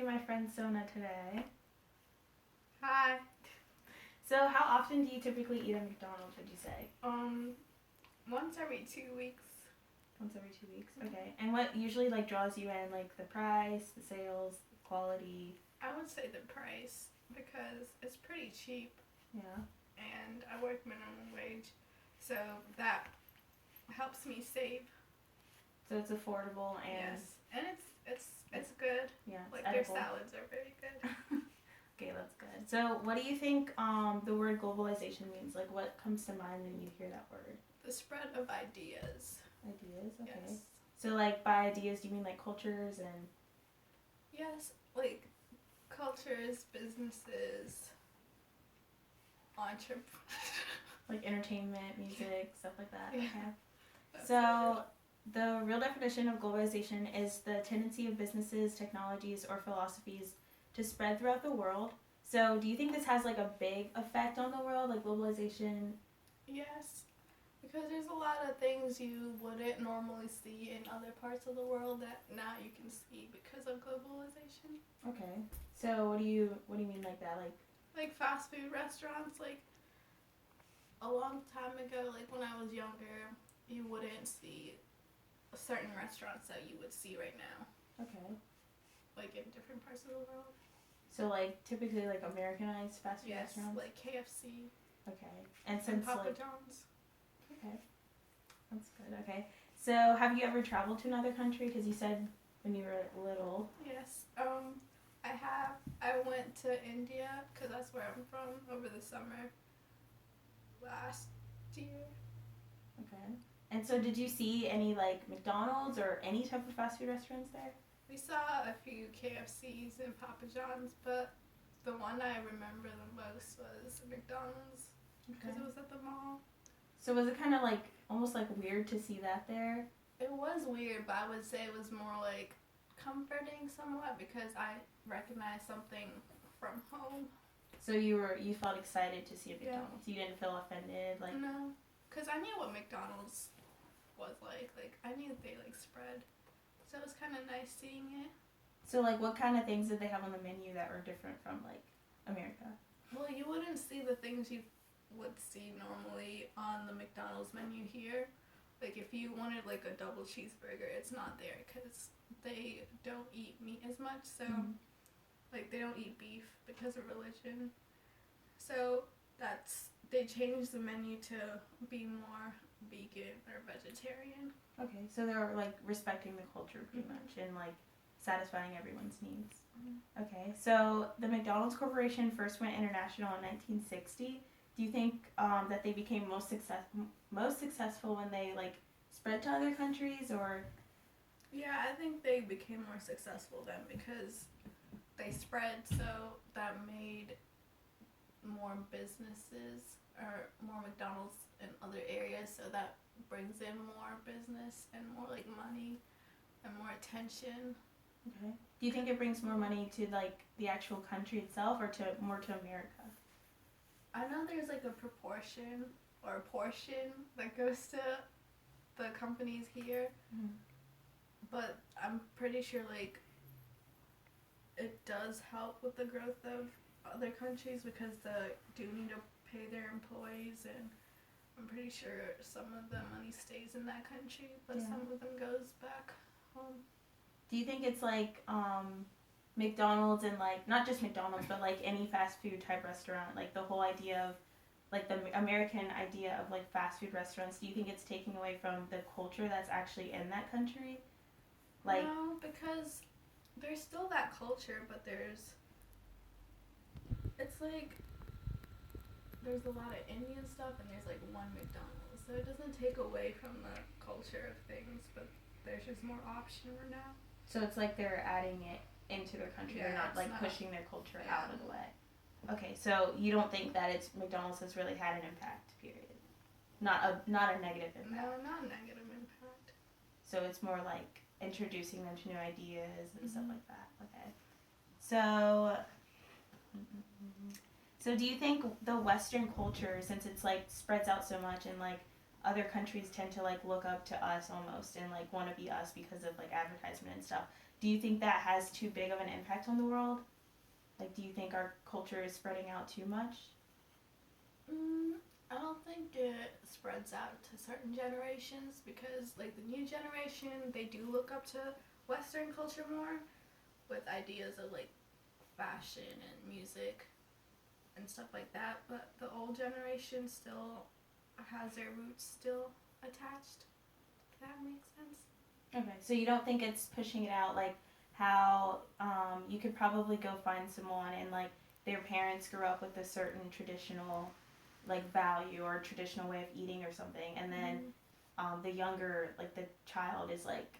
my friend Sona today. Hi. So, how often do you typically eat at McDonald's, would you say? Once every 2 weeks. Once every 2 weeks? Okay. And what usually draws you in? Like the price, the sales, the quality? I would say the price because it's pretty cheap Yeah. and I work minimum wage, so that helps me save. So it's affordable and Yes, and it's good. yeah, it's Like their edible. salads are very good. Okay, that's good. So, what do you think the word globalization means? Like, what comes to mind when you hear that word? The spread of ideas. Ideas? Okay. Yes. So, like, by ideas, do you mean like cultures and. Yes, like cultures, businesses, entrepreneurs. Like entertainment, music, stuff like that? Yeah. Okay. So, the real definition of globalization is the tendency of businesses, technologies, or philosophies to spread throughout the world. So, do you think this has like a big effect on the world, like globalization? Yes, because there's a lot of things you wouldn't normally see in other parts of the world that now you can see because of globalization. Okay. So, what do you mean like that? Like fast food restaurants, like a long time ago, like when I was younger, you wouldn't see certain restaurants that you would see right now, Okay. like in different parts of the world. So, typically like Americanized fast food Yes, restaurants. like KFC Okay. And and since Papa John's. okay, that's good. Okay. So, have you ever traveled to another country? Because you said when you were little. Yes. I have. I went to India because that's where I'm from over the summer last year. Okay. And so, did you see any like McDonald's or any type of fast food restaurants there? We saw a few KFCs and Papa John's, but the one I remember the most was McDonald's because Okay. it was at the mall. So, was it kind of like almost like weird to see that there? It was weird, but I would say it was more like comforting somewhat because I recognized something from home. So you felt excited to see a McDonald's. You didn't feel offended, like. No, because I knew what McDonald's was like. Like I knew they spread, so it was kind of nice seeing it. So what kind of things did they have on the menu that were different from America? Well, you wouldn't see the things you would see normally on the McDonald's menu here. Like if you wanted a double cheeseburger, it's not there because they don't eat meat as much. So they don't eat beef because of religion. So they changed the menu to be more vegan or vegetarian. Okay, so they're respecting the culture pretty much and satisfying everyone's needs. Okay, so the McDonald's Corporation first went international in 1960. Do you think that they became most successful when they spread to other countries, or? Yeah, I think they became more successful then because they spread, so that made more businesses or more McDonald's in other areas, so that brings in more business and more money and more attention. Okay. Do you think it brings more money to the actual country itself or more to America? I know there's a proportion or a portion that goes to the companies here, but I'm pretty sure it does help with the growth of other countries because they do need to pay their employees, and I'm pretty sure some of the money stays in that country, but some of them goes back home. Do you think it's McDonald's and not just McDonald's but any fast food type restaurant, the whole idea of the American idea of fast food restaurants, do you think it's taking away from the culture that's actually in that country? No, because there's still that culture, but there's a lot of Indian stuff and there's one McDonald's, so it doesn't take away from the culture of things, but there's just more option now. So it's they're adding it into their country. Yeah, they're not pushing their culture out of the way. Okay, so you don't think that McDonald's has really had an impact, period. Not a negative impact. No, not a negative impact. So it's more introducing them to new ideas and stuff like that. Okay. So do you think the Western culture, since it's spreads out so much and other countries tend to like look up to us almost and like want to be us because of like advertisement and stuff. Do you think that has too big of an impact on the world? Like, do you think our culture is spreading out too much? I don't think it spreads out to certain generations because, like, the new generation, they do look up to Western culture more with ideas of, like, fashion and music and stuff like that. But the old generation still has their roots still attached. If that makes sense. Okay, so you don't think it's pushing it out like how you could probably go find someone and like their parents grew up with a certain traditional like value or traditional way of eating or something, and then the younger like the child is like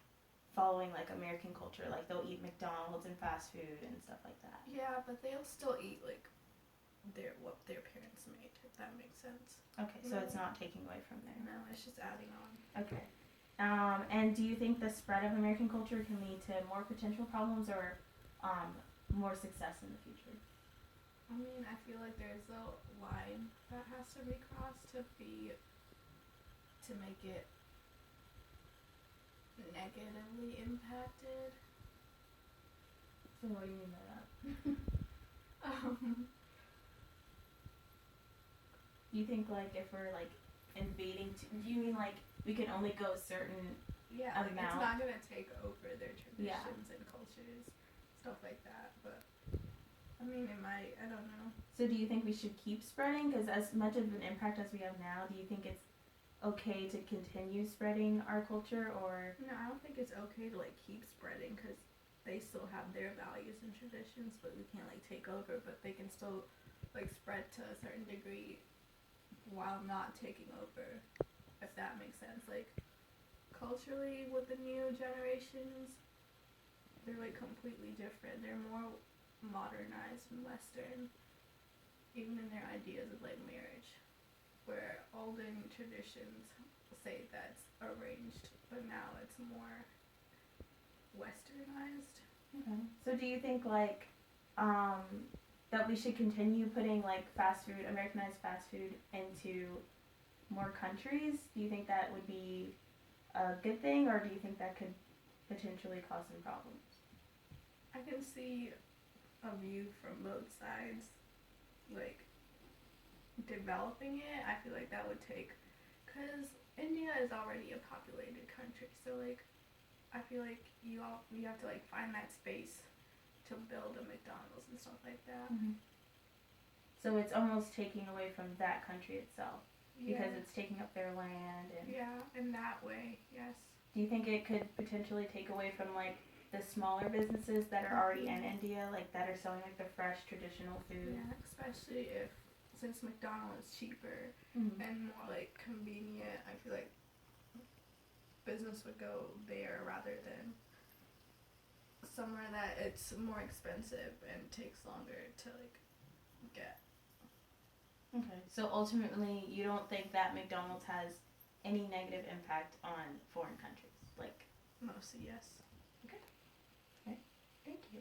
following like American culture, like they'll eat McDonald's and fast food and stuff like that. Yeah, but they'll still eat like what their parents made. If that makes sense. Okay, so it's not taking away from there. No, it's just adding on. Okay. And do you think the spread of American culture can lead to more potential problems or more success in the future? I mean, I feel like there's a line that has to be crossed to make it negatively impacted. So what do you mean by that? You think like if we're like invading, do you mean like we can only go certain yeah, like amount? It's not gonna take over their traditions and cultures, stuff like that. But I mean, it might. I don't know. So do you think we should keep spreading? Because as much of an impact as we have now, do you think it's okay to continue spreading our culture, or? No, I don't think it's okay to like keep spreading because they still have their values and traditions, but we can't like take over. But they can still like spread to a certain degree while not taking over, if that makes sense. Like culturally, with the new generations, they're like completely different. They're more modernized and Western, even in their ideas of like marriage, where olden traditions say that's arranged, but now it's more Westernized. Okay. So do you think like that we should continue putting like fast food, Americanized fast food into more countries? Do you think that would be a good thing, or do you think that could potentially cause some problems? I can see a view from both sides. Like developing it, I feel like that would take, because India is already a populated country, so like I feel like you have to like find that space to build a McDonald's and stuff like that. Mm-hmm. So it's almost taking away from that country itself because it's taking up their land and. Yeah, in that way, yes. Do you think it could potentially take away from like the smaller businesses that are already in India, like that are selling like the fresh traditional food? Yeah, especially since McDonald's is cheaper and more like convenient, I feel like business would go there rather than somewhere that it's more expensive and takes longer to like get. Okay, so ultimately you don't think that McDonald's has any negative impact on foreign countries, like? Mostly, yes. Okay. Thank you.